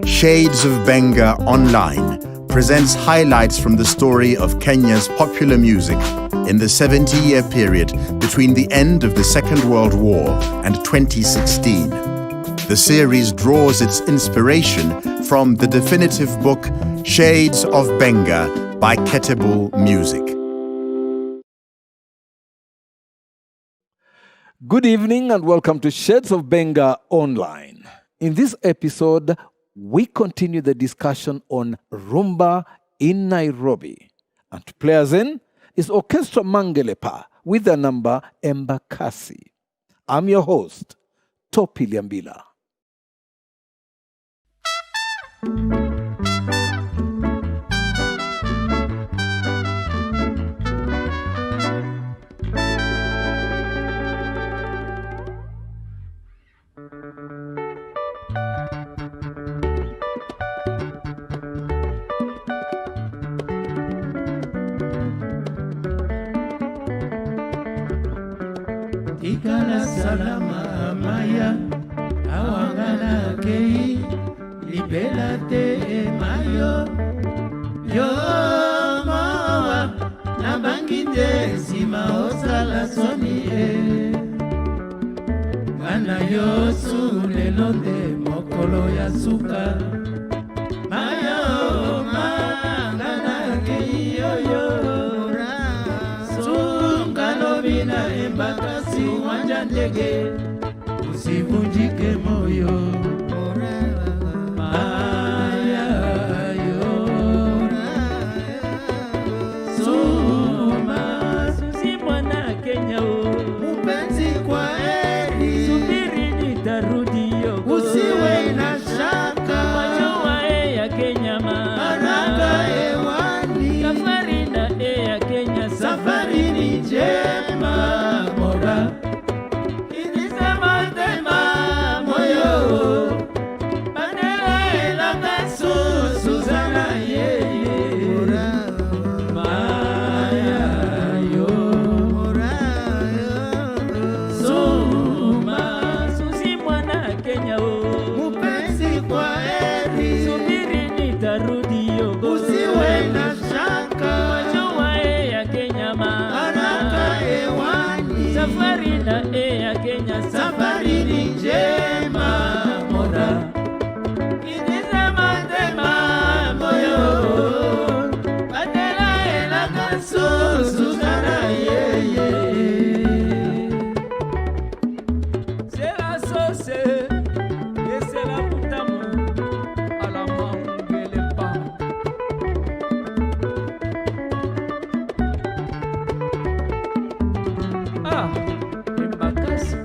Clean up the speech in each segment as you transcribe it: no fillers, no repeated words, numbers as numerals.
Shades of Benga Online presents highlights from the story of Kenya's popular music in the 70-year period between the end of the Second World War and 2016. The series draws its inspiration from the definitive book Shades of Benga by Pt.2 Music. Good evening and welcome to Shades of Benga Online. In this episode, we continue the discussion on Rumba in Nairobi. And to play us in is Orchestra Mangelepa with the number Embakasi. I'm your host, Topi Liambila. Ikala salama maya awangala kei libela te mayo yo mawa na banginde sima osala soni kana yo sule londe mokolo ya suka mayo mangala kei yo sungalo bina embakasi wanja ndege usivunjike moyo maya yo suma susi mwana Kenya mpenzi kwa heri subiri nitarudi yogo usiwe na shaka majua ya Kenya maraka hewani safari na ya Kenya safari ni njema moga safari na ya Kenya safari ni njema moda inizama tema moyo badala ela kanso suzana yeye sera sose esela putamu ala mangelepa Embakasi.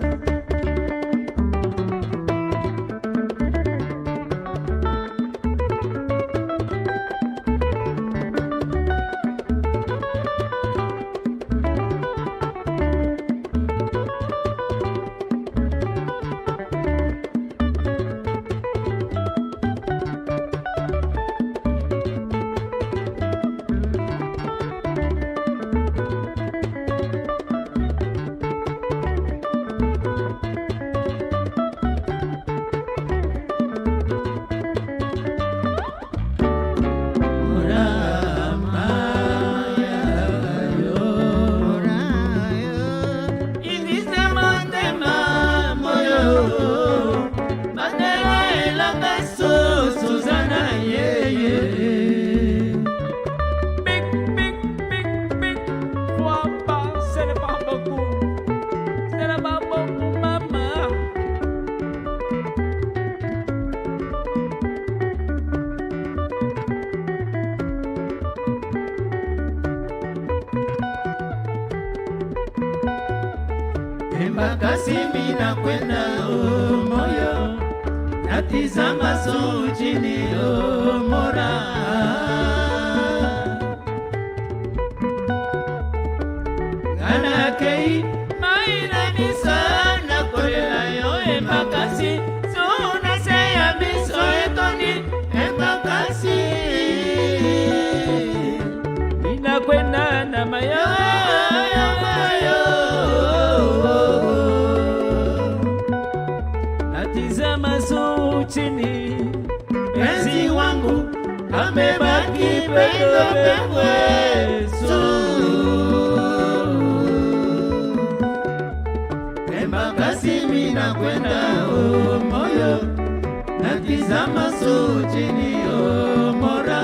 Embakasi mina kwenda moyo natizama sujini mora Gana kei maina ni sana kolela yo embakasi suna seya chini, penzi wangu amebaki peke Yesu. Embakasi mina kwenda moyo, natizama chini mora.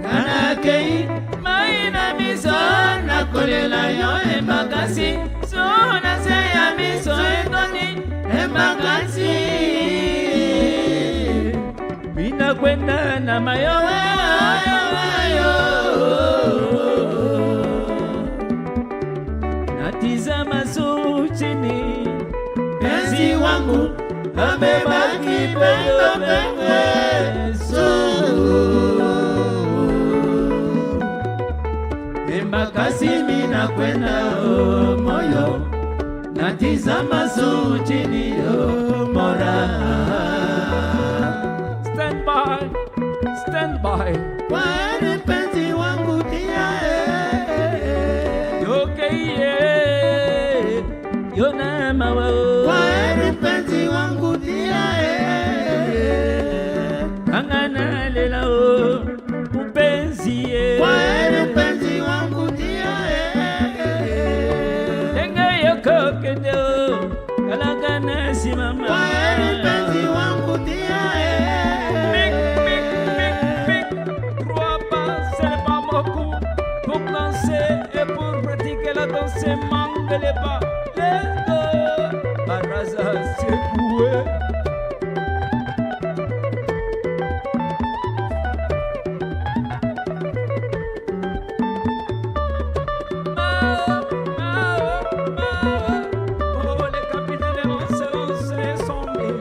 Kanakei maina miso nakolela yo embakasi, sona seya miso endoni embakasi. Mina kwenda na mayo natizama chini, penzi wangu amebaki peke Yesu. Embakasi mina kwenda moyo, natizama chini mora. Stand by, kwani penzi wangu dia yona mawa, kwani penzi wangu dia angana lela upenzi, kwani penzi wangu dia denga yoko kendo kalagana simama, kwani penzi wangu dia pour danser et pour pratiquer la danse, manque les pas, let's go, baraza secoué. Oh, les capitaines vont se lancer sans mille.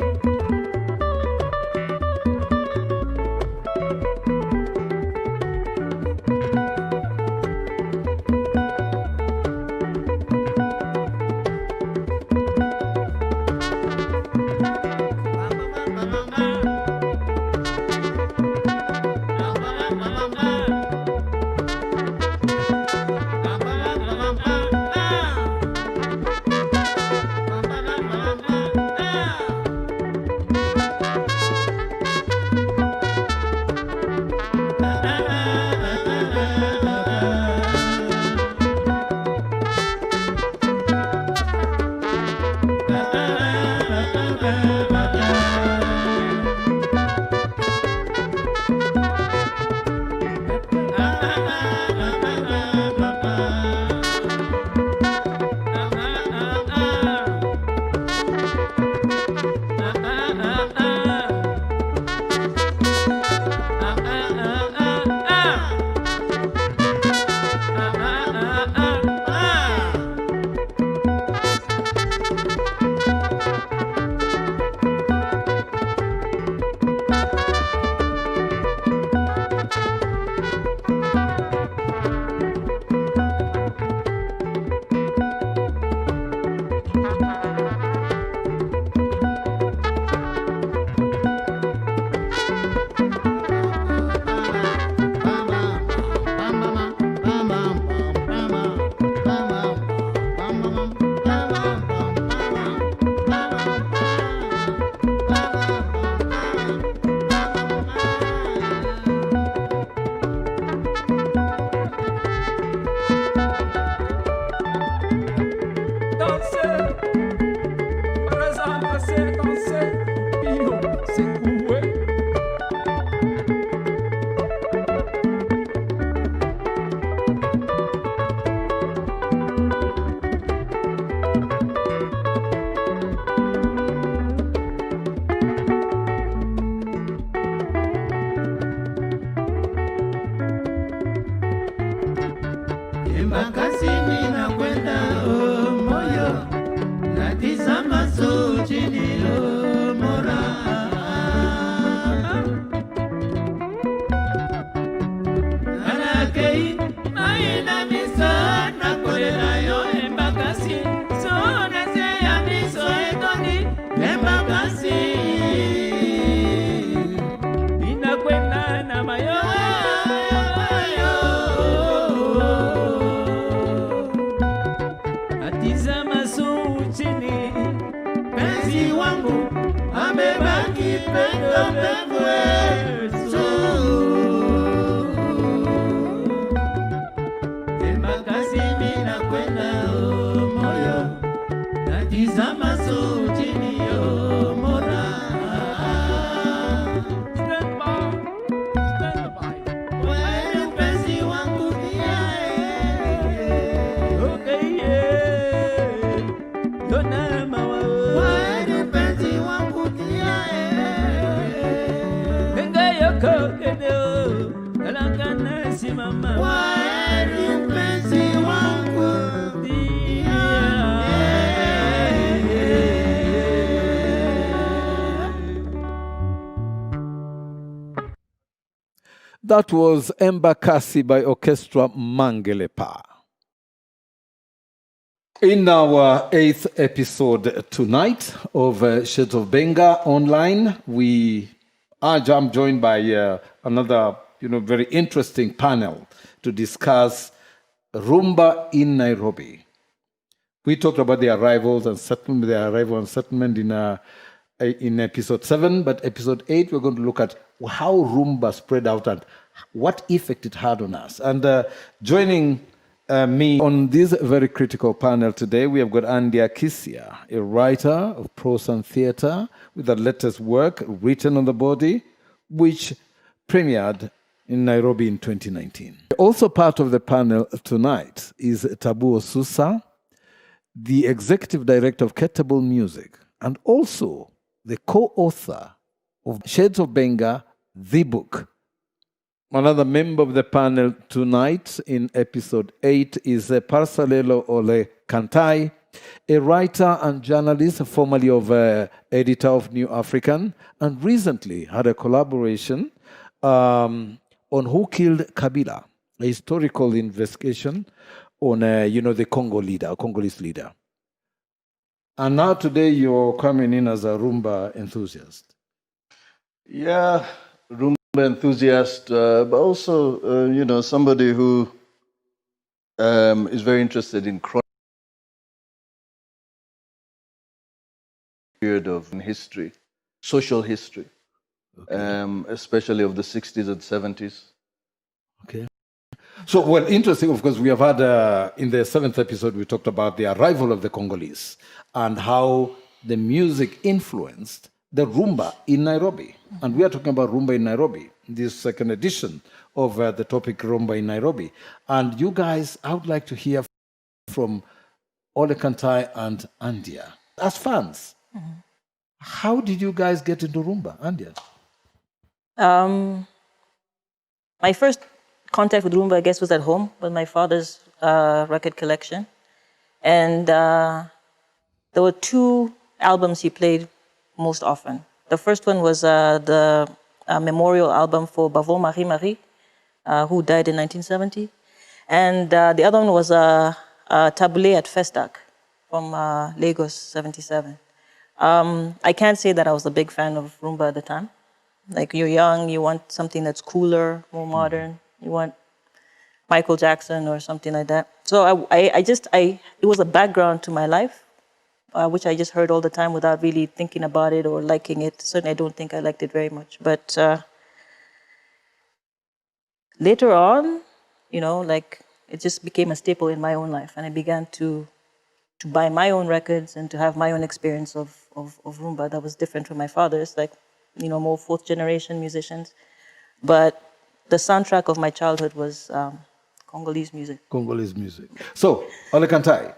Embakasi mina kwenda moyo, That was Embakasi by Orchestra Mangelepa. In our 8th episode tonight of Shades of Benga online, I'm joined by another very interesting panel to discuss Rumba in Nairobi. We talked about the arrival and settlement in episode 7, but episode 8 we're going to look at how Rumba spread out and what effect it had on us. And joining me on this very critical panel today, we have got Andy Akisia, a writer of prose and theatre with the latest work, Written on the Body, which premiered in Nairobi in 2019. Also part of the panel tonight is Tabu Osusa, the executive director of Ketable Music, and also the co-author of Shades of Benga, the book. Another member of the panel tonight in episode 8 is Parsalelo Ole Kantai, a writer and journalist, formerly of editor of New African, and recently had a collaboration on Who Killed Kabila, a historical investigation on the Congolese leader. And now today you're coming in as a Rumba enthusiast. Yeah, Rumba enthusiast, but also, somebody who is very interested in period of history, social history, especially of the 60s and 70s. Okay. So, well, interesting, of course, we have had, in the 7th episode, we talked about the arrival of the Congolese and how the music influenced the Rumba in Nairobi. And we are talking about Rumba in Nairobi, this second edition of the topic Rumba in Nairobi. And you guys, I would like to hear from Ole Kantai and Andia. As fans, how did you guys get into Rumba, Andia? My first contact with Rumba, I guess, was at home with my father's record collection. And there were 2 albums he played most often. The first one was the memorial album for Bavo Marie Marie, who died in 1970. And the other one was Tabule at Festac from Lagos, 77. I can't say that I was a big fan of Rumba at the time. Like, you're young, you want something that's cooler, more modern. You want Michael Jackson or something like that. So it was a background to my life, which I just heard all the time without really thinking about it or liking it. Certainly, I don't think I liked it very much. But later on, it just became a staple in my own life. And I began to buy my own records and to have my own experience of Rumba that was different from my father's, more 4th generation musicians. But the soundtrack of my childhood was Congolese music. Congolese music. So, Ole Kantai,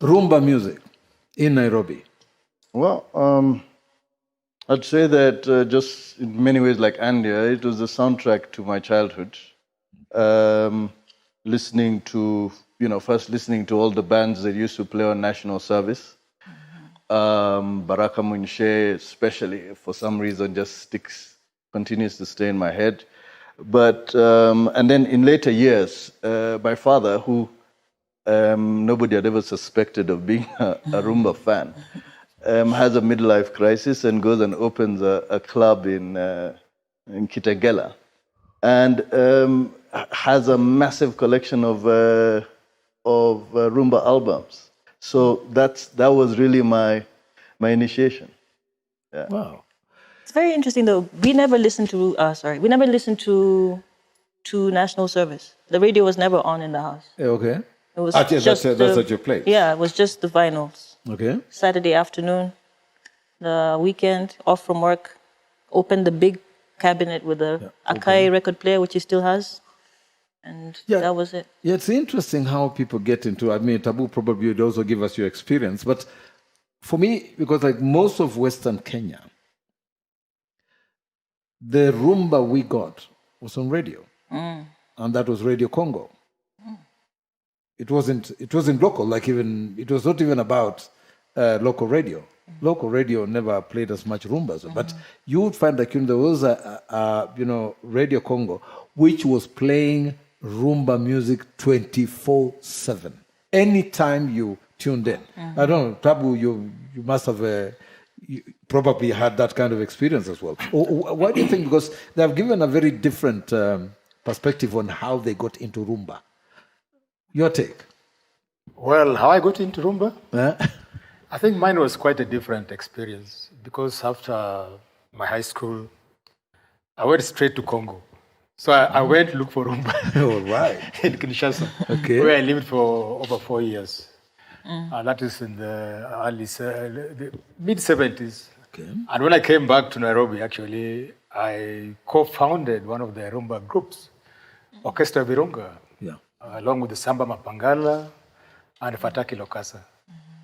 Rumba music in Nairobi. Well, I'd say that just in many ways, like Andia, it was the soundtrack to my childhood. Listening to all the bands that used to play on national service. Baraka Munshe, especially, for some reason, just continues to stay in my head. But, and then in later years, my father, who nobody had ever suspected of being a Rumba fan, has a midlife crisis and goes and opens a club in Kitengela, and has a massive collection of Rumba albums. So that was really my initiation. Yeah. Wow. It's very interesting though. We never listened to national service. The radio was never on in the house. Okay. It was Yeah, just that's at your place. Yeah, it was just the vinyls. Okay. Saturday afternoon, the weekend, off from work, opened the big cabinet with the Akai record player, which he still has. And that was it. Yeah, it's interesting how people get into. I mean, Tabu probably would also give us your experience, but for me, because like most of Western Kenya, the rumba we got was on radio, and that was Radio Congo. It wasn't local. Like even it was not even about local radio. Local radio never played as much rumbas, but you would find like there was Radio Congo, which was playing rumba music 24/7. Anytime you tuned in, I don't know, Tabu, you must have you probably had that kind of experience as well. Why do you think? Because they have given a very different perspective on how they got into rumba. Your take? Well, how I got into rumba? Huh? I think mine was quite a different experience because after my high school, I went straight to Congo. So I went to look for rumba All right. in Kinshasa, Okay. where I lived for over 4 years. That is in the the mid-70s. Okay. And when I came back to Nairobi, actually, I co-founded one of the rumba groups, Orchestra Virunga, Yeah. along with the Samba Mapangala and Fataki Lokasa.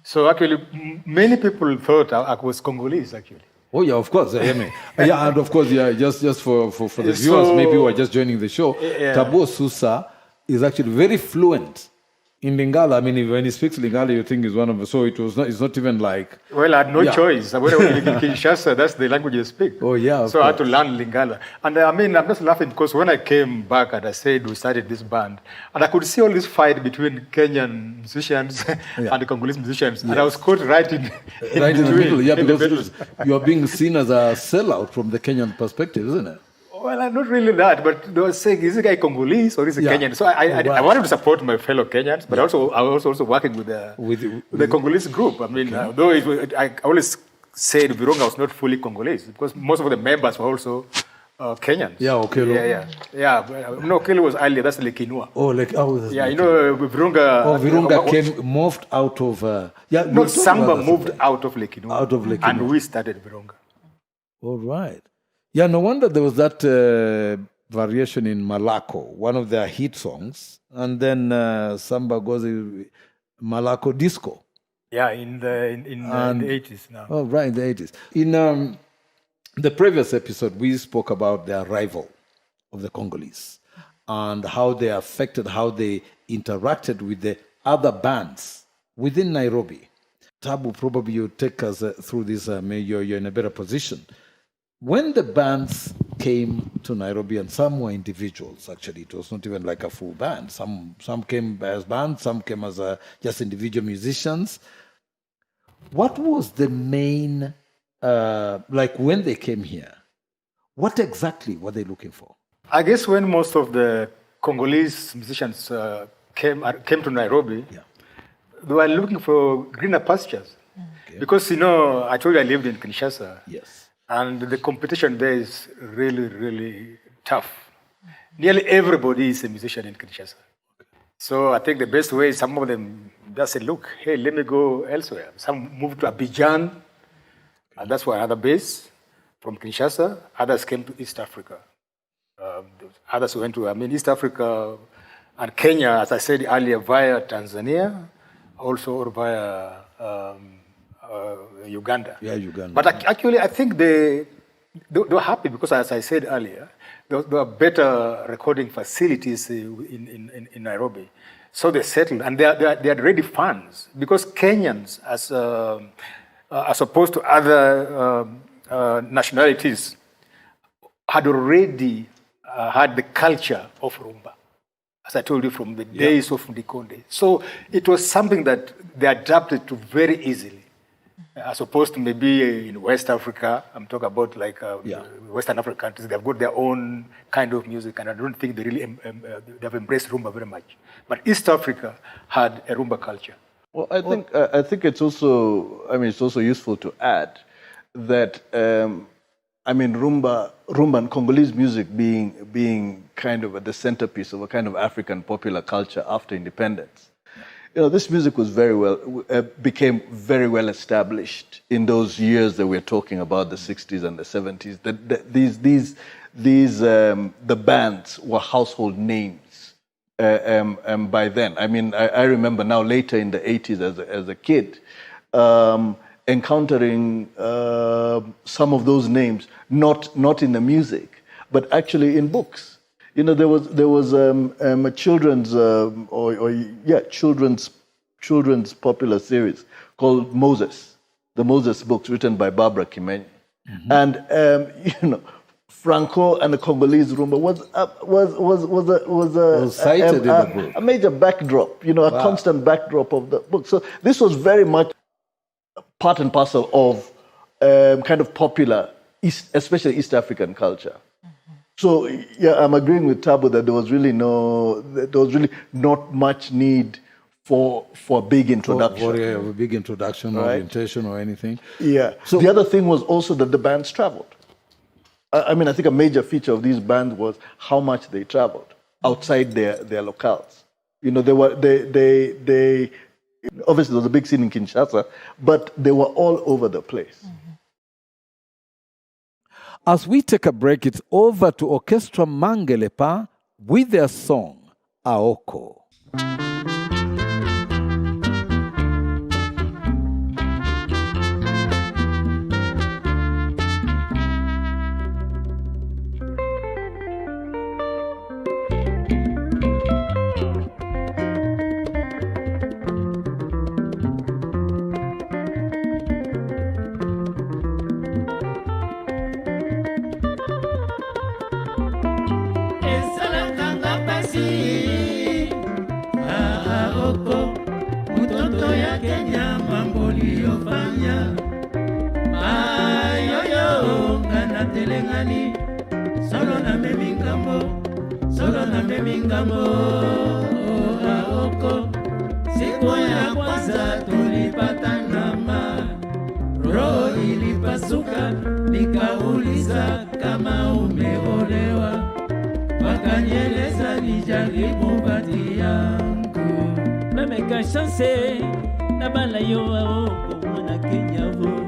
So actually, many people thought I was Congolese, actually. Oh yeah, of course. I mean, yeah, and of course, yeah. Just for the viewers, So- maybe who are just joining the show, Yeah. Tabo Susa is actually very fluent in Lingala. I mean, when he speaks Lingala, you think he's one of the. So it's not even like. Well, I had no Yeah. choice. When I was in Kinshasa, that's the language you speak. Oh, yeah, of So I had to course. learn Lingala. And I mean, I'm just laughing because when I came back and I said we started this band, and I could see all this fight between Kenyan musicians and the Congolese musicians, and I was caught right in Right in the middle, yeah, in the because you are being seen as a sellout from the Kenyan perspective, isn't it? Well, I'm not really that, but they were saying, is the guy Congolese or is he Yeah. Kenyan? So I Right. wanted to support my fellow Kenyans, but I was also working with the Congolese group. I mean, though I always said Virunga was not fully Congolese because most of the members were also Kenyans. Yeah, Okelo. Yeah. No, Okelo was earlier. That's Lekinua. Oh, like that's Yeah, like- you know, Virunga. Oh, Virunga morphed out of. Yeah, No, we'll talk Samba about that moved sometime. out of Lekinua. Out of Lekinua. And we started Virunga. All right. Yeah, no wonder there was that variation in Malako, one of their hit songs, and then Samba goes Malako Disco. Yeah, in the 80s now. Oh, right, in the 80s. In the previous episode, we spoke about the arrival of the Congolese and how they affected, how they interacted with the other bands within Nairobi. Tabu, probably you take us through this, maybe you're in a better position. When the bands came to Nairobi, and some were individuals, actually, it was not even like a full band. Some came as bands, some came as just individual musicians. What was the main, like when they came here, what exactly were they looking for? I guess when most of the Congolese musicians came to Nairobi, they were looking for greener pastures. Okay. Because, I told you I lived in Kinshasa. Yes. And the competition there is really, really tough. Nearly everybody is a musician in Kinshasa. So I think the best way, some of them just said, look, hey, let me go elsewhere. Some moved to Abidjan, and that's why another base from Kinshasa. Others came to East Africa. Others went to, East Africa and Kenya, as I said earlier, via Tanzania, also via Uganda. Yeah, Uganda. But actually, I think they were happy because, as I said earlier, there were better recording facilities in Nairobi. So they settled, and they had ready funds because Kenyans, as opposed to other nationalities, had already had the culture of rumba, as I told you, from the days of Ndikonde. So it was something that they adapted to very easily. As opposed to maybe in West Africa, I'm talking about like Western African countries, they've got their own kind of music, and I don't think they really they've embraced rumba very much. But East Africa had a rumba culture. Well, I think it's also, it's also useful to add that I mean, rumba and Congolese music being kind of at the centerpiece of a kind of African popular culture after independence. This music was became very well established in those years that we're talking about, the 60s and the 70s. The bands were household names by then. I mean, I remember now later in the 80s as a kid, encountering some of those names, not in the music, but actually in books. There was a children's children's popular series called Moses, the Moses books written by Barbara Kimenyi, and Franco and the Congolese rumba was cited in the book. A major backdrop, a constant backdrop of the book. So this was very much part and parcel of kind of popular, especially East African culture. So yeah, I'm agreeing with Tabo that there was really not much need for a big introduction. For a big introduction, right? Orientation or anything. Yeah. So the other thing was also that the bands traveled. I mean, I think a major feature of these bands was how much they traveled outside their locales. They obviously there was a big scene in Kinshasa, but they were all over the place. As we take a break, it's over to Orchestra Mangelepa with their song, Aoko. Solo na memingambo Aoko, siku ya kwanza tulipatanama, roho ilipasuka, nikauliza kama umeolewa, wakanieleza nijaribu bahati yangu. Memeka chance na bala yo Aoko mwana Kenya ho.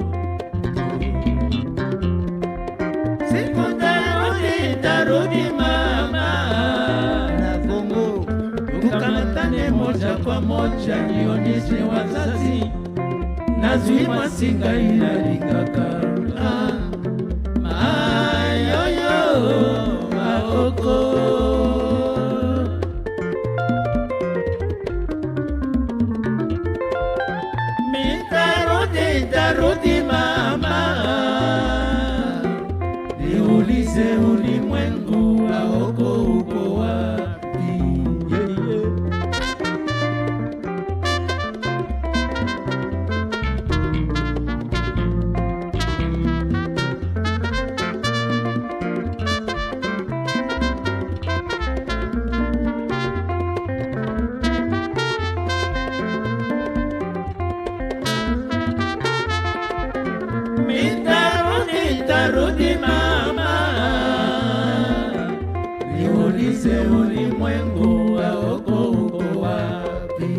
Siku tarudi mama na Kongo, tukamatane moja kwa moja, nionyeshe wazazi nazwima singa inalikaka mayoyo Aoko. Tarudi mama, niulize ulimwengu Aoko uko wapi? Tarudi mama, niulize ulimwengu Aoko uko wapi?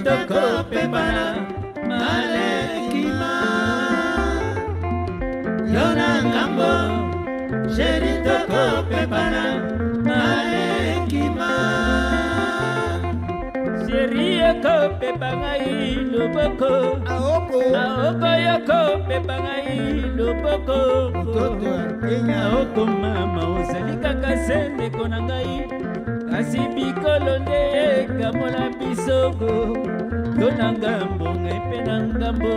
Toko pepana malekima Yona ngambo Sheri toko pepana malekima yoko pepangai loboko aoko yoko pepangai loboko mtoto wa Kenya aoko mama ozali kaka sendeko na ngai kasi bikolo nde kamola bisoko yo na ngambo ngai mpe na ngambo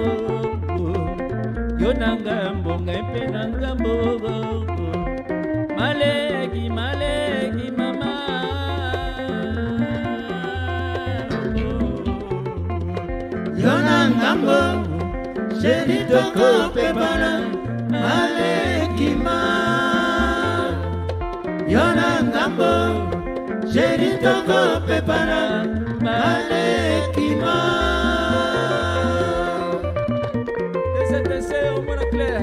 yo na ngambo ngai mpe na ngambo maleki maleki mama yo na ngambo sheri toko pepana maleki ma yo na ngambo sheri toko pepana maleki ma. Laissez au moins clair.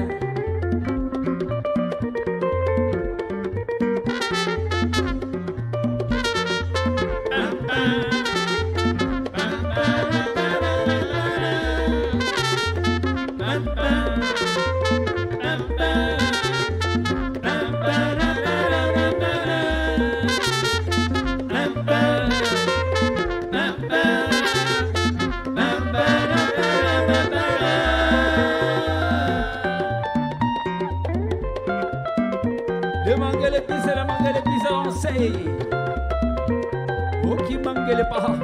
La mangele pisa on sait. Oh qui mangele pas.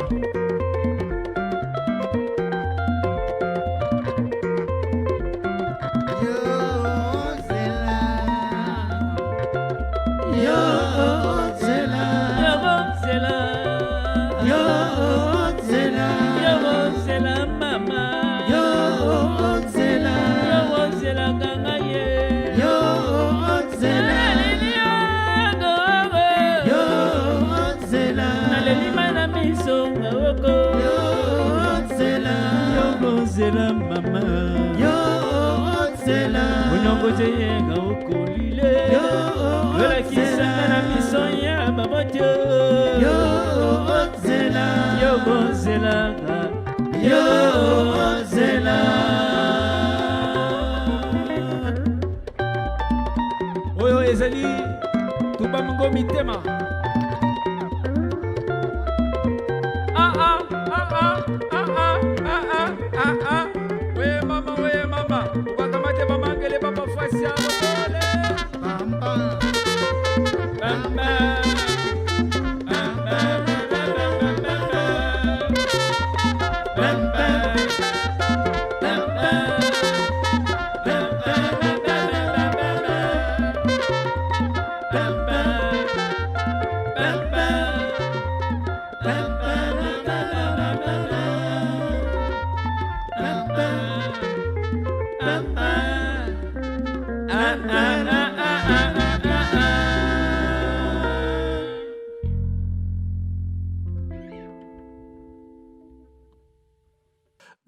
Zela mama yo zela unongo jenga ukulile yo wala kisanga na misonya babojo yo zela yo zela yo zela oyo ezali tubamungo mitema we mama ukakamate mamangele baba fasi ya bole bamba bamba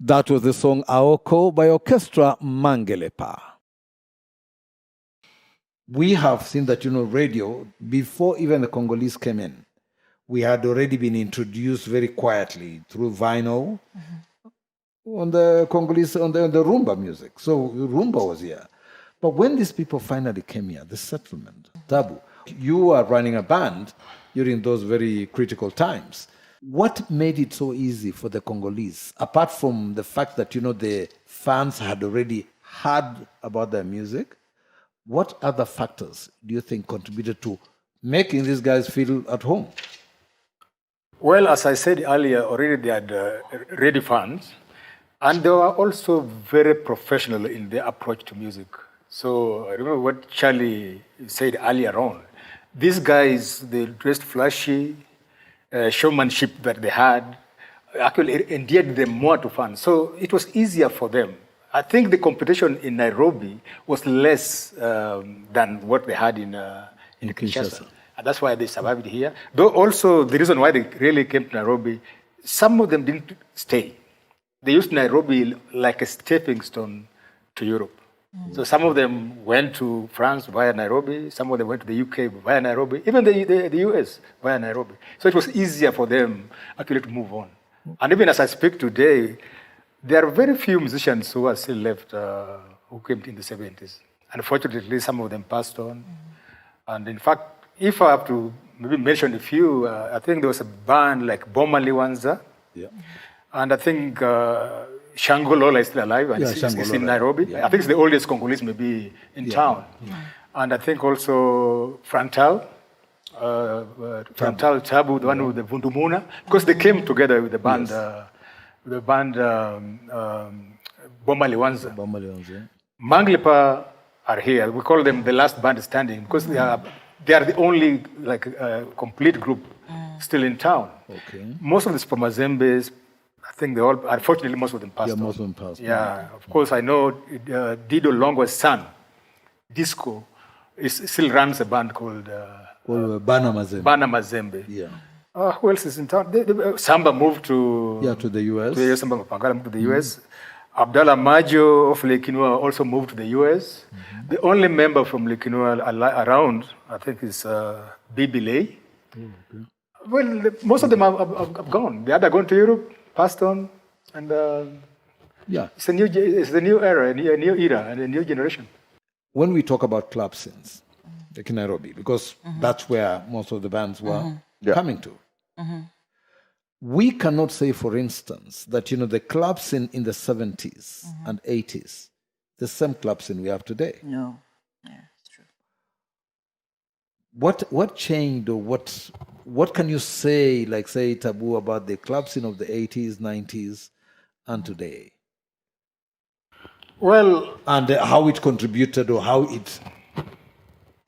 That was the song Aoko by Orchestra Mangelepa. We have seen that, radio, before even the Congolese came in, we had already been introduced very quietly through vinyl on the Congolese, on the Rumba music. So Rumba was here. But when these people finally came here, the settlement, Tabu, you are running a band during those very critical times. What made it so easy for the Congolese, apart from the fact that, the fans had already heard about their music? What other factors do you think contributed to making these guys feel at home? Well, as I said earlier, already they had ready fans, and they were also very professional in their approach to music. So I remember what Charlie said earlier on. These guys, they dressed flashy, showmanship that they had actually endeared them more to fans. So it was easier for them. I think the competition in Nairobi was less than what they had in Kinshasa. And that's why they survived here. Though also the reason why they really came to Nairobi, some of them didn't stay. They used Nairobi like a stepping stone to Europe. So some of them went to France via Nairobi, some of them went to the UK via Nairobi, even the US via Nairobi. So it was easier for them actually to move on. And even as I speak today, there are very few musicians who are still left who came in the 70s. Unfortunately, some of them passed on. And in fact, if I have to maybe mention a few, I think there was a band like Boma Liwanza. Yeah. And I think Shango Lola is still alive, and Yeah, it's Shango in Lola. Nairobi. Yeah. I think it's the oldest Congolese maybe in town. And I think also Frontal, Tabu, the one with the Vundumuna, because they came together with the band, Bomba Liwanza. Manglipa are here. We call them the last band standing because they are the only complete group still in town. Okay. Most of the Spamazembes, I think they all, unfortunately, most of them passed on. Most of them passed on. Yeah, of course, I know Dido Longo's son, Disco, still runs a band called Bana Mazembe. Bana Mazembe. Yeah. Who else is in town? Samba moved to To the US. Samba Mapangala moved to the US. Abdallah Majo of Lekinua also moved to the US. The only member from Lekinua around, I think, is Bibi Lay. Well, most of them have gone. They either gone to Europe, passed on, and it's a new era, a new era, and a new generation. When we talk about club scenes, like in Nairobi, because that's where most of the bands were coming to. We cannot say, for instance, that the club scene in the 70s and 80s, the same club scene we have today. No, yeah, it's true. What changed, or what can you say, like say Tabu, about the club scene of the 80s, 90s, and today? Well, and how it contributed, or how it,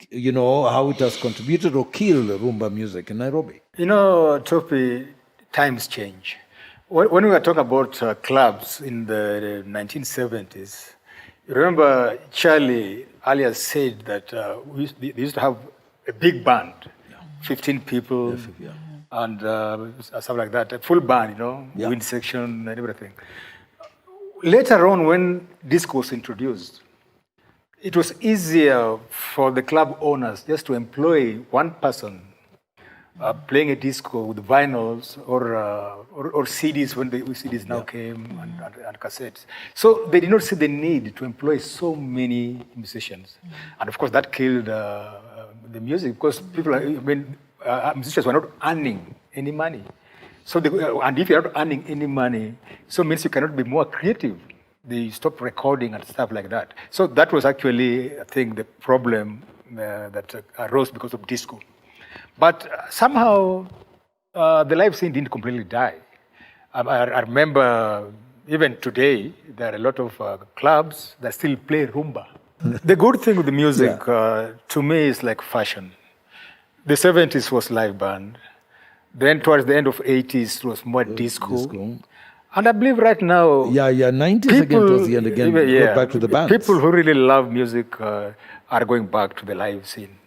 how it has contributed or killed Rumba music in Nairobi. Topi, times change. When we were talking about clubs in the 1970s, remember Charlie earlier said that they used to have a big band, 15 people, and stuff like that, a full band, wind section and everything. Later on, when disco was introduced, it was easier for the club owners just to employ one person playing a disco with vinyls or CDs when the CDs now came and cassettes. So they did not see the need to employ so many musicians. And of course, that killed the music because musicians were not earning any money. So and if you're not earning any money, so it means you cannot be more creative. They stopped recording and stuff like that. So that was actually, I think, the problem that arose because of disco. But somehow, the live scene didn't completely die. I remember even today, there are a lot of clubs that still play rumba. The good thing with the music, to me, is like fashion. The 70s was live band. Then towards the end of 80s, it was more disco. And I believe right now... 90s again towards the end again, go back to the bands. People who really love music are going back to the live scene.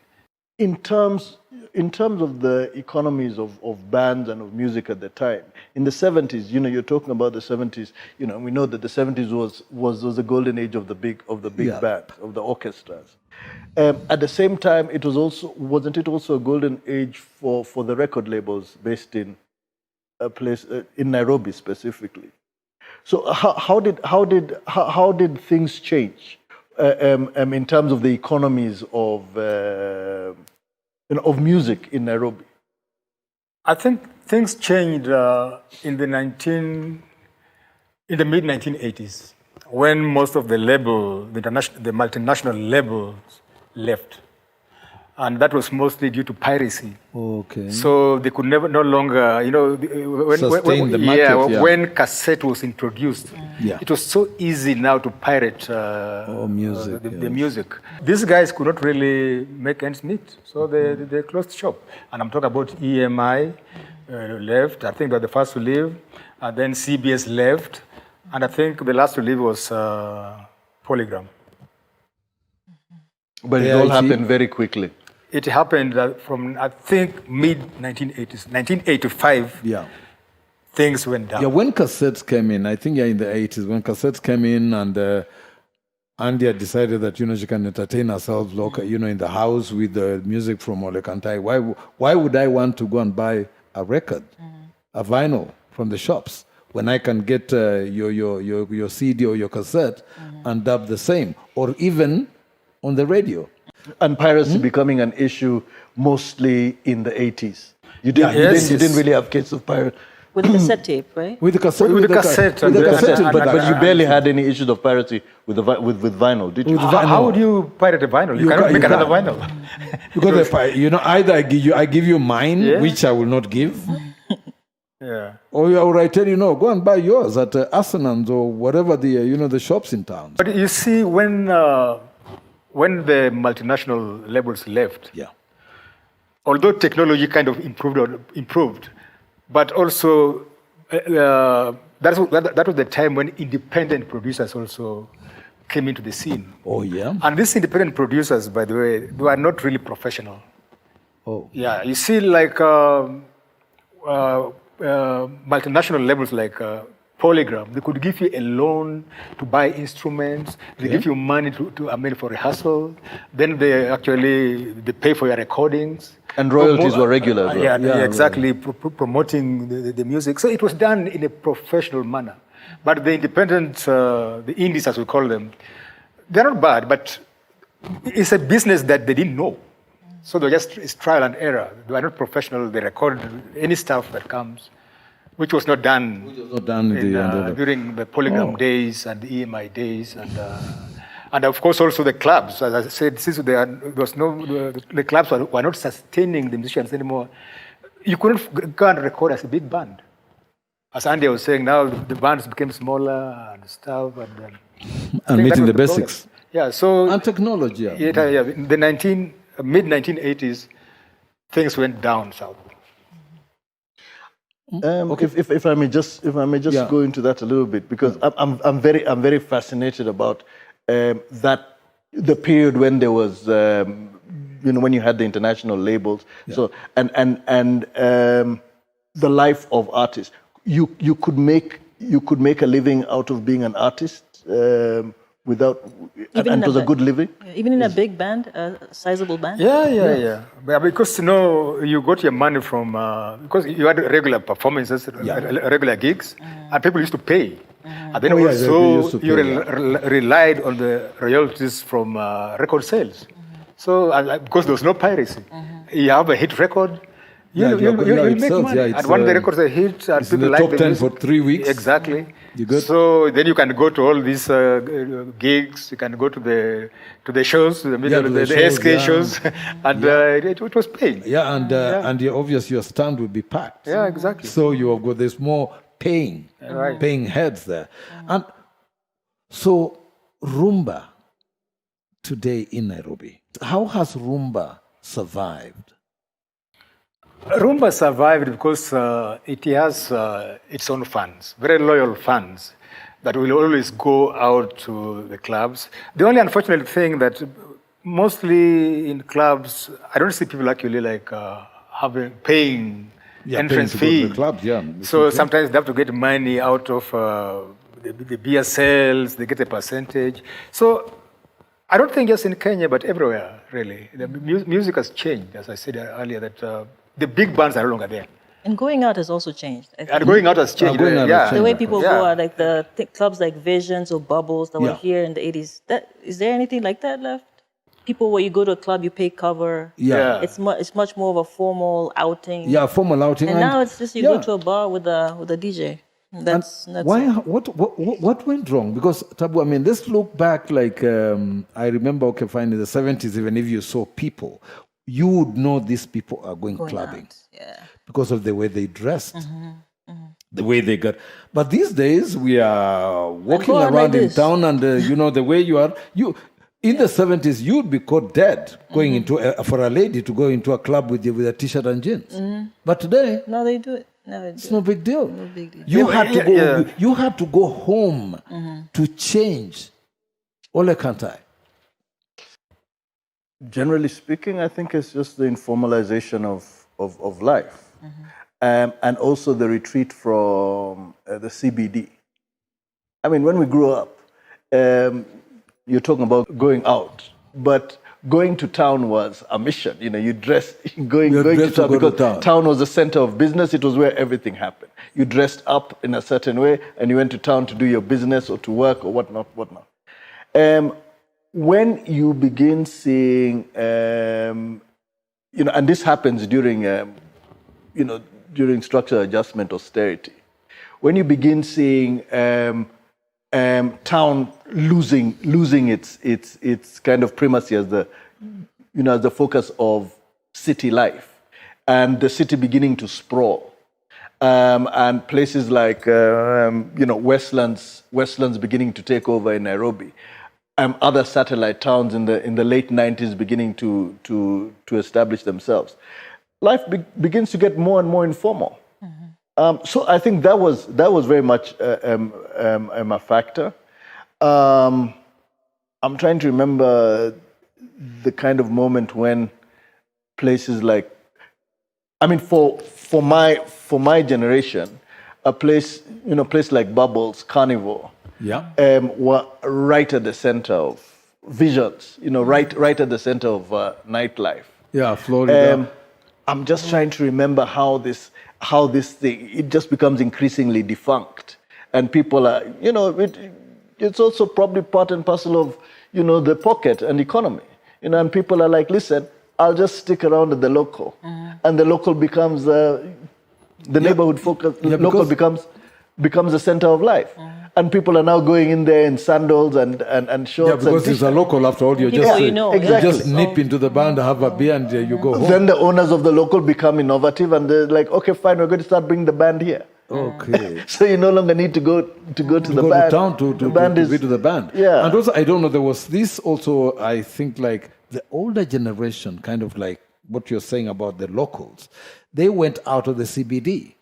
In terms of the economies of bands and of music at the time, in the 70s, you're talking about the 70s, we know that the 70s was the golden age of the big band, of the orchestras. At the same time, wasn't it also a golden age for the record labels based in a place in Nairobi specifically? So how did things change in terms of the economies of music in Nairobi? I think things changed in the mid-1980s when most of the multinational labels left. And that was mostly due to piracy. Okay. So they could no longer, sustain the market, when cassette was introduced, it was so easy now to pirate the music. These guys could not really make ends meet, so they closed shop. And I'm talking about EMI left. I think they're the first to leave. And then CBS left. And I think the last to leave was Polygram. But it all happened very quickly. It happened from, I think, mid-1980s. 1985, things went down. Yeah, when cassettes came in, I think in the 80s, when cassettes came in and Andy had decided that, she can entertain herself in the house with the music from Ole Kantai. Why would I want to go and buy a record, a vinyl from the shops, when I can get your CD or your cassette and dub the same, or even on the radio? And piracy becoming an issue mostly in the 80s. You didn't really have cases of piracy. With the cassette tape, right? With the cassette, With the cassette and with the the- cassette, and- but and- But you barely had any issues of piracy with with vinyl, did you? With How would you pirate a vinyl? You cannot can't- make you another can't. vinyl. because either I give you mine, Yeah. which I will not give, Yeah. or I tell you no, go and buy yours at Arsenal's or whatever the shops in town. But you see, when the multinational labels left, Yeah. although technology kind of improved, but also that was the time when independent producers also came into the scene. Oh yeah. And these independent producers, by the way, they were not really professional. Oh. Yeah, you see, like multinational labels like Polygram, they could give you a loan to buy instruments. They give you money to for rehearsal. Then they pay for your recordings. And royalties were regular as well. Yeah, exactly, promoting the music. So it was done in a professional manner. But the independent, the indies as we call them, they're not bad, but it's a business that they didn't know. So it's trial and error. They are not professional. They record any stuff that comes, which was not done, during the Polygram days and the EMI days, and of course also the clubs. As I said, since the clubs were not sustaining the musicians anymore, you couldn't go and record as a big band. As Andy was saying, now the bands became smaller and stuff, And meeting the basics. Yeah, so And technology. Yeah. in the mid-1980s, things went down south. If I may just go into that a little bit, because I'm very fascinated about the period when there was when you had the international labels. Yeah. So and the life of artists. You could make a living out of being an artist without, and it was a good living. Even in a big band, a sizable band. Yeah. Because you got your money from because you had regular performances, regular gigs, and people used to pay. And then they also used to you pay, relied on the royalties from record sales. So because there was no piracy, you have a hit record. You'll make money. And when the records are hit, and It's in people the like top the 10 music, for 3 weeks. Exactly. You good? So then you can go to all these gigs. You can go to the shows, the shows, SK shows, and it was paying. Yeah, and obviously your stand will be packed. Yeah, exactly. So there's more paying heads there. And so Rumba today in Nairobi, how has Rumba survived? Rumba survived because it has its own fans, very loyal fans that will always go out to the clubs. The only unfortunate thing that mostly in clubs, I don't see people actually paying entrance fee. To the clubs, yeah. So sometimes they have to get money out of the beer sales, they get a percentage. So I don't think just in Kenya, but everywhere, really. The music has changed, as I said earlier, that the big bands are no longer there. And going out has also changed. I think. And going out has changed. Going out has The way people Yeah. go out, like the clubs like Visions or Bubbles that were here in the 80s. Is there anything like that left? People where you go to a club, you pay cover. Yeah. It's much more of a formal outing. Yeah, formal outing. And now it's just you go to a bar with a DJ. That's why? it. What went wrong? Because Tabu, I mean, let's look back. Like I remember, fine, in the 70s, even if you saw people, you would know these people are going clubbing. Out. Yeah. Because of the way they dressed, the way they got. But these days, we are walking go out around like in this. town, and the way you are, in the 70s, you'd be caught dead going into for a lady to go into a club with a t-shirt and jeans. But today, No, they do it. it's no big deal. No big deal. You had to go. Yeah. You had to go home to change. Ole can't I? Generally speaking, I think it's just the informalization of life. And also the retreat from the CBD. I mean, when we grew up, you're talking about going out, but going to town was a mission. You dressed, going to dressed to town go to because town. was the center of business. It was where everything happened. You dressed up in a certain way, and you went to town to do your business or to work or whatnot. When you begin seeing, and this happens during, during structural adjustment austerity, when you begin seeing town losing its kind of primacy as the as the focus of city life, and the city beginning to sprawl, and places like Westlands beginning to take over in Nairobi, other satellite towns in the late 90s beginning to establish themselves. Life begins to get more and more informal. So I think that was very much a factor. I'm trying to remember the kind of moment when places like, for my generation, a place like Bubbles, Carnival, were right at the center of visions. Right at the center of nightlife. Yeah, Florida. I'm just trying to remember how this thing, it just becomes increasingly defunct, and people are, it's also probably part and parcel of, the pocket and economy, and people are like, listen, I'll just stick around at the local, and the local becomes the neighborhood focus. Local becomes the center of life. And people are now going in there in sandals and shorts. Yeah, because it's a local after all. You just nip into the band, have a beer, and you go home. Then the owners of the local become innovative, and they're like, okay, fine, we're going to start bringing the band here. Okay. So you no longer need to go to the band. To town to be to the band. Yeah. And also, I don't know, there was this also, I think, like the older generation, kind of like what you're saying about the locals, they went out of the CBD.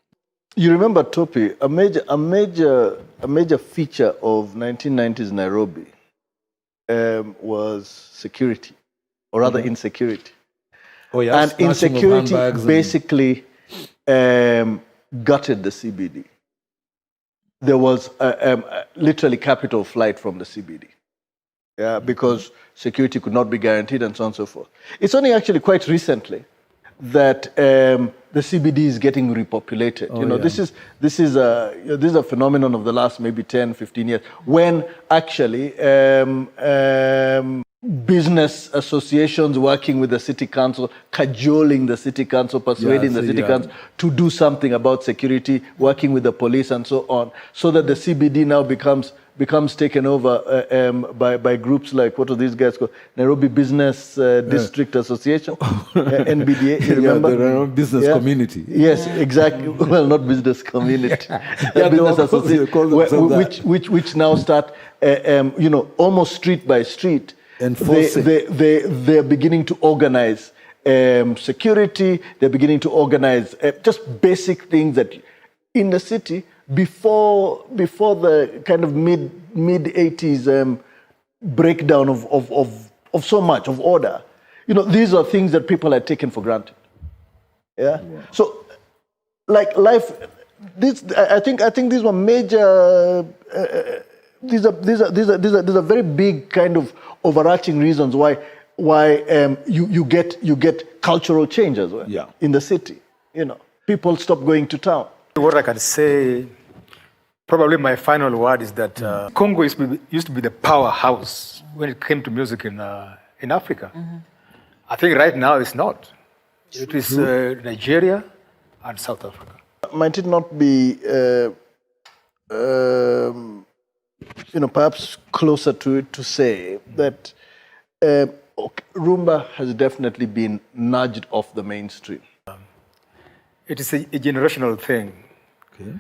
You remember, Topi, a major feature of 1990s Nairobi was security, or rather insecurity. Oh, yeah. And insecurity basically gutted the CBD. There was literally capital flight from the CBD. Yeah, because security could not be guaranteed and so on and so forth. It's only actually quite recently that the CBD is getting repopulated. This is a phenomenon of the last maybe 10, 15 years, when actually business associations working with the city council, cajoling the city council, persuading the city council to do something about security, working with the police and so on, so that the CBD now becomes taken over by groups like, what are these guys called? Nairobi Business District Association, NBDA. You remember? The Nairobi Business Community. Yes, exactly. Well, not business community. Business association, which now start, almost street by street. They're beginning to organize security. They're beginning to organize just basic things that in the city. Before the kind of mid 80s breakdown of so much of order, these are things that people had taken for granted. Yeah. Wow. So, like life, I think these were major. These are very big kind of overarching reasons why you get cultural change as well. Yeah. In the city, people stop going to town. What I can say, probably my final word is that Congo used to be the powerhouse when it came to music in Africa. Mm-hmm. I think right now it's not. It is Nigeria and South Africa. Might it not be, perhaps closer to it to say that Rumba has definitely been nudged off the mainstream? It is a generational thing. Okay.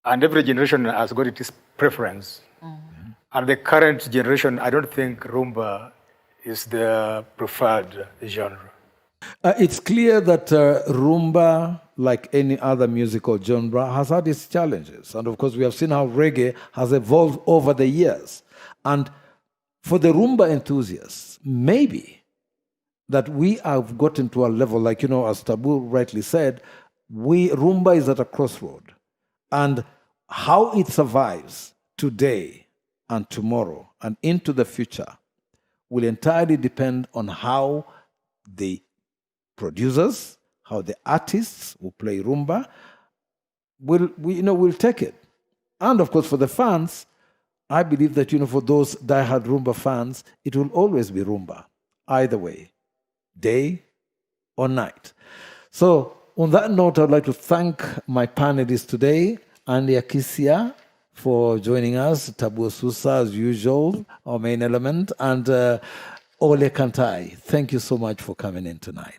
And every generation has got its preference. Mm-hmm. And the current generation, I don't think Rumba is the preferred genre. It's clear that Rumba, like any other musical genre, has had its challenges. And of course, we have seen how reggae has evolved over the years. And for the Rumba enthusiasts, maybe that we have gotten to a level, like, as Tabu rightly said, Rumba is at a crossroad. And how it survives today and tomorrow and into the future will entirely depend on how the producers, how the artists who play Rumba will take it. And of course, for the fans, I believe that, for those diehard Rumba fans, it will always be Rumba, either way, day or night. So On that note, I'd like to thank my panelists today, Andy Akisia for joining us, Tabu Susa as usual, our main element, and Ole Kantai. Thank you so much for coming in tonight.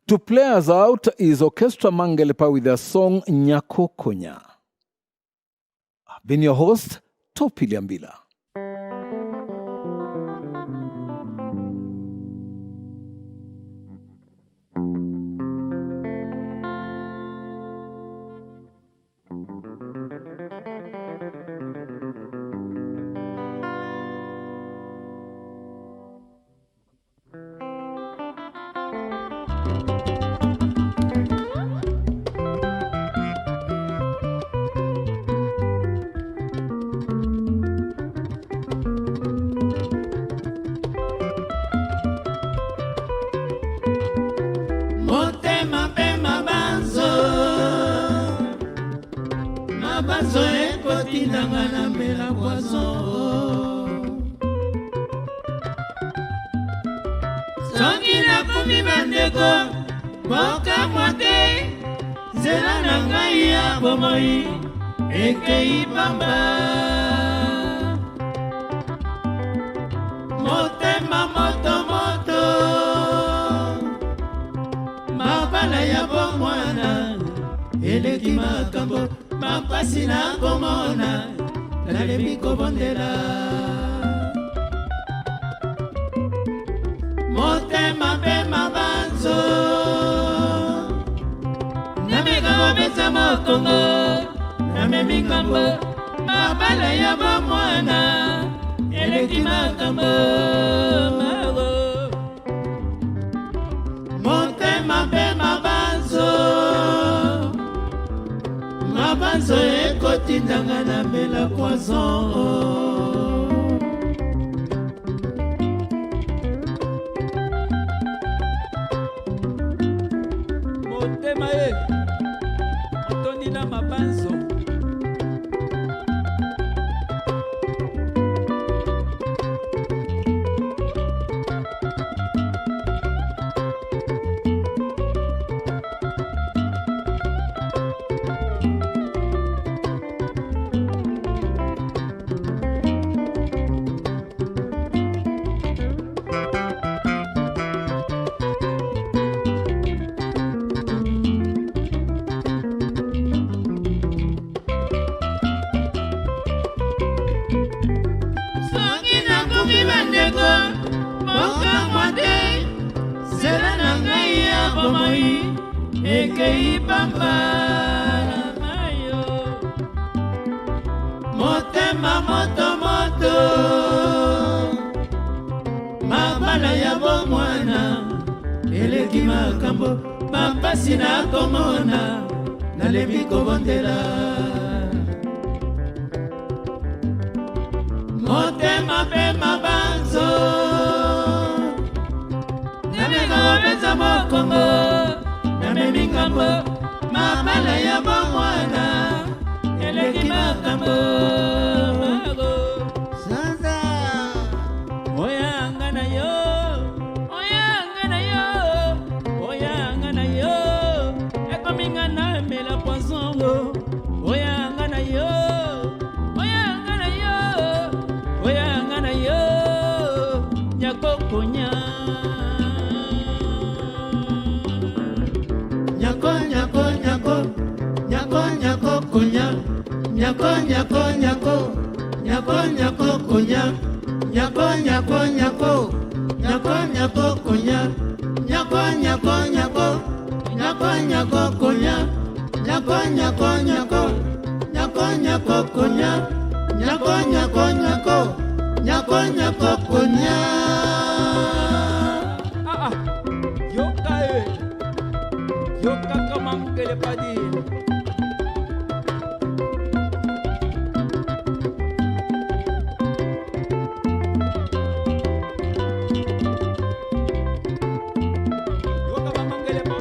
To play us out is Orchestra Mangelepa with their song Nyako Konya. I've been your host, Topi Liambila. Motema pe mabanzo ekotindanga na mbela poison. Songi nakumi bandeko boka mwate nzela na ngai ya bomoi ekei pamba. Motema moto mabala ya bomwana eleki makambo mapasi na komona nalebi kobondela. Motema pe mabanzo nameka kobetsa mokongo namemi ngambo mabala ya bomwana eleki makambo mago. Motema pe mabanzo ekotindanga na mbela poison. Motema otondi na mabanzo. Ekei pamba mayo. Motema moto mabala ya bomwana eleki makambo mapasi na komona nalebi kobondela. Motema pe mabanzo nameka kobetsa mokongo namemi ngambo mabala ya bomwana eleki makambo mago. Sasa oyanga na yo ekominga na mela poison. Oyanga na yo nyako konya. Nyako konya, nyako konya, nyako konya, nyako konya. Yoka kama mkele padi. Yoka kama mkele pa.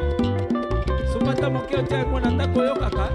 Sumata mkeo chai mwana tako yoka ka.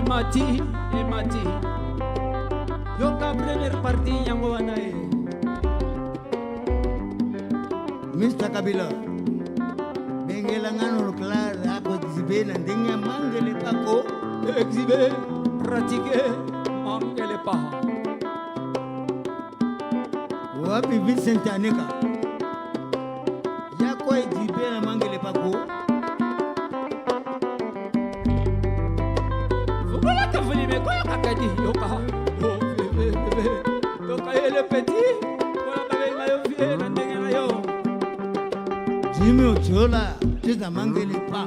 Emati. Yoka premier parti yango wana e. Mr. Kabila, Bengela ngano klar ako exhibe na ndenge mangele pako. Exhibe, pratiquer, mangele pa. Wapi Vincent Aneka? Yako exhibe na mangele pako. Voilà que vous me quoi kakadi yoka. Yoka ele petit. Voilà que venga yo vie na ndenge na yo. Jimmy Ochola, tena mangele pa.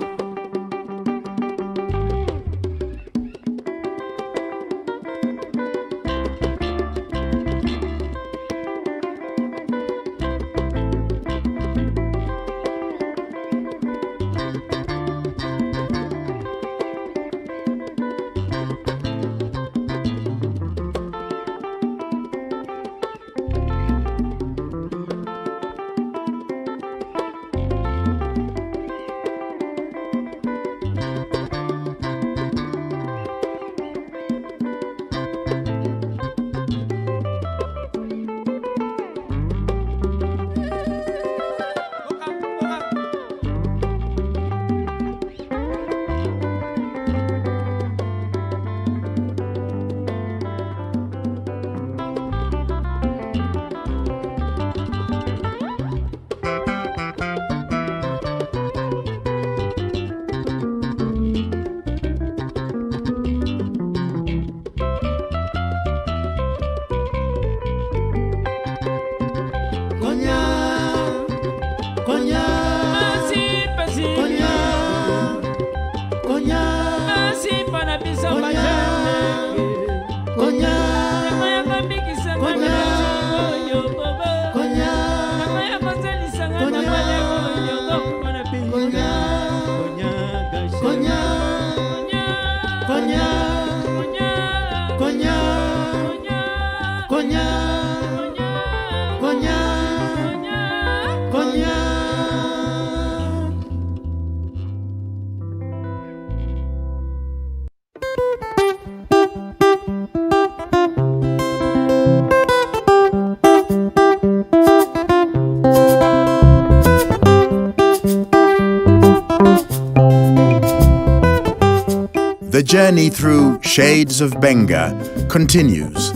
The journey through Shades of Benga continues.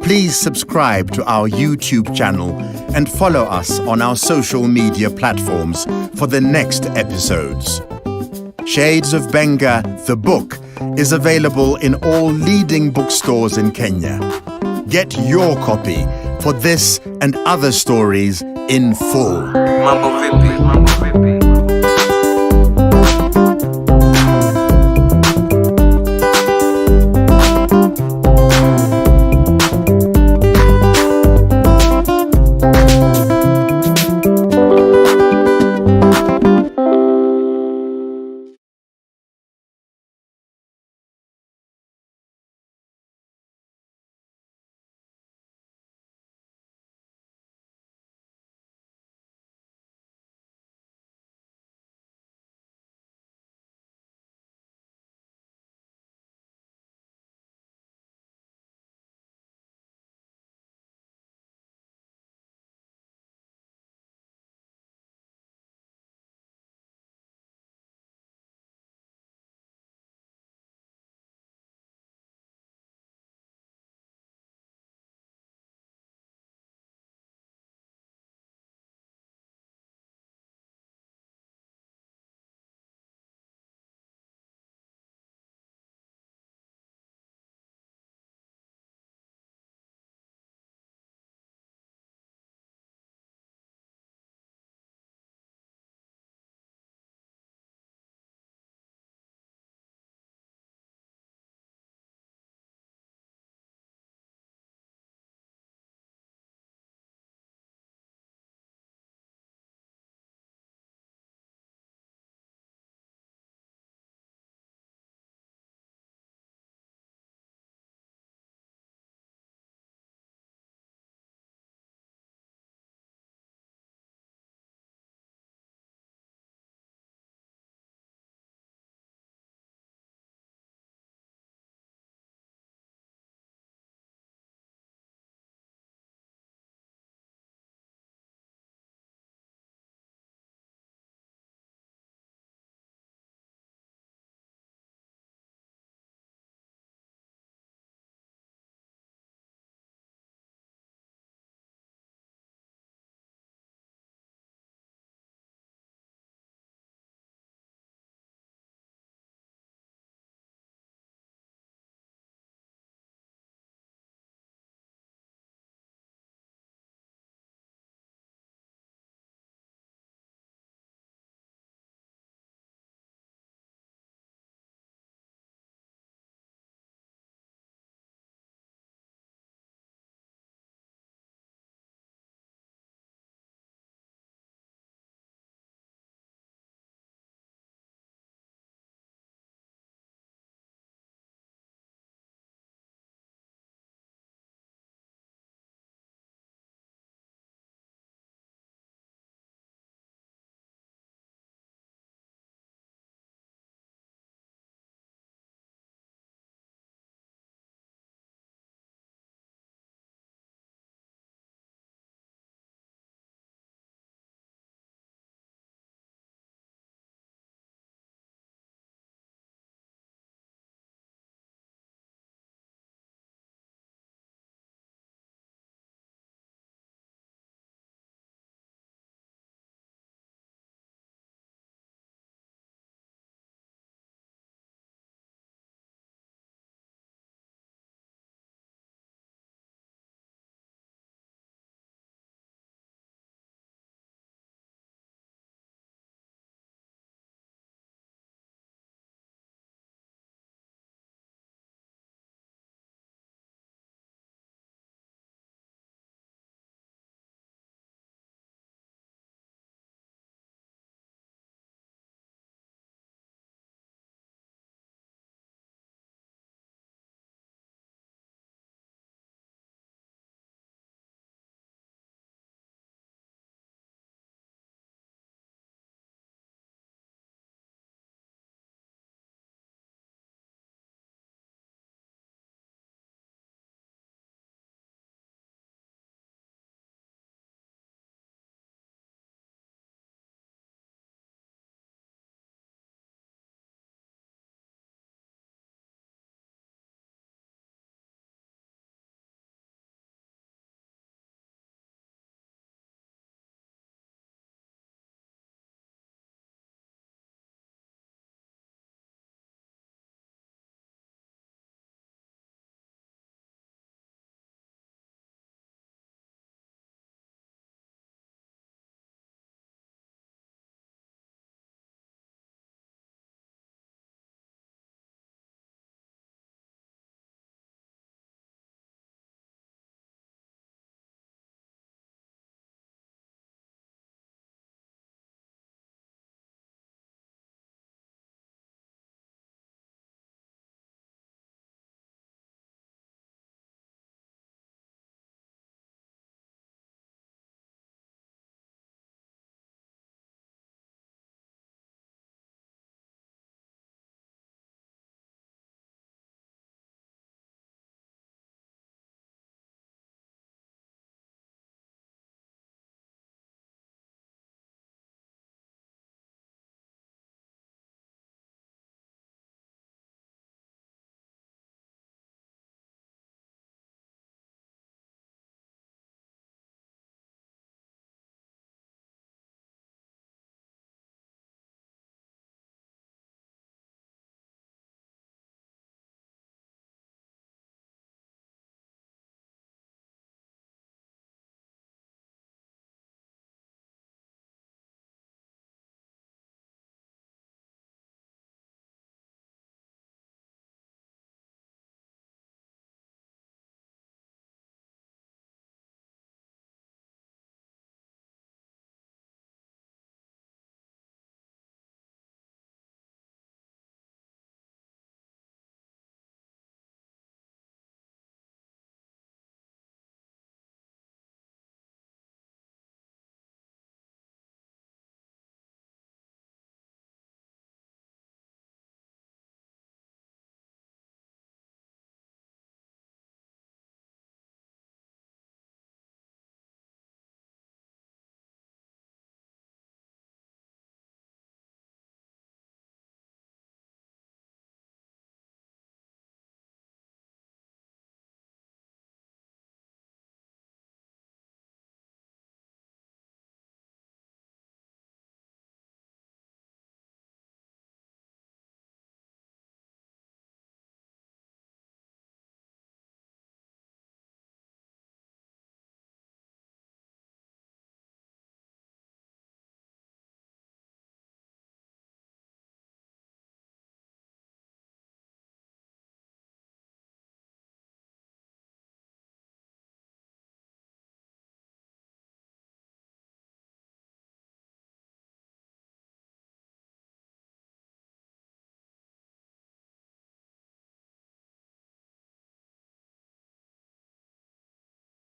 Please subscribe to our YouTube channel and follow us on our social media platforms for the next episodes. Shades of Benga, the book, is available in all leading bookstores in Kenya. Get your copy for this and other stories in full. Mambo vipi?